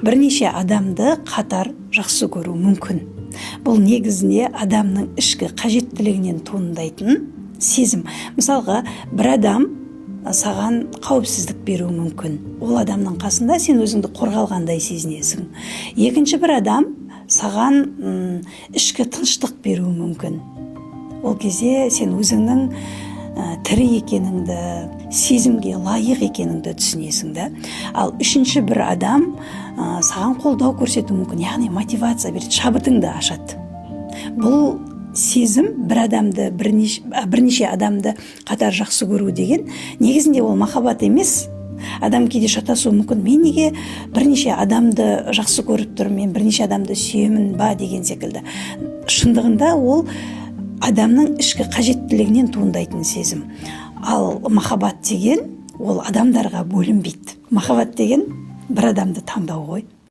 бірнеше адамды қатар жақсы көру мүмкін. Бұл негізінде адамның ішкі қажеттілігінен туындайтын сезім. Мысалға, бір адам саған қауіпсіздік беруі мүмкін. Ол адамның қасында сен өзіңді қорғалғандай сезінесің. Екінші бір адам саған ішкі тыныштық беруі мүмкін. Ол кезде сен өзіңнің тірі екеніңді, сезімге лайық екеніңді түсінесің да. Ал үшінші бір адам саған қолдау көрсету мүмкін, яғни мотивация береді, шабытыңды ашады. Бұл сезім бір адамды, бірнеше адамды қатар жақсы көру деген, негізінде ол махаббат емес. Адам кейде шатасуы мүмкін, мен неге бірнеше адамды жақсы көріп тұрмын, мен бірнеше адамды сүйемін ба деген секілді. Шындығында ол адамның ішкі қажеттілігінен туындайтын сезім. Ал махаббат деген ол адамдарға бөлінбейді. Махаббат деген бір адамды таңдау ғой.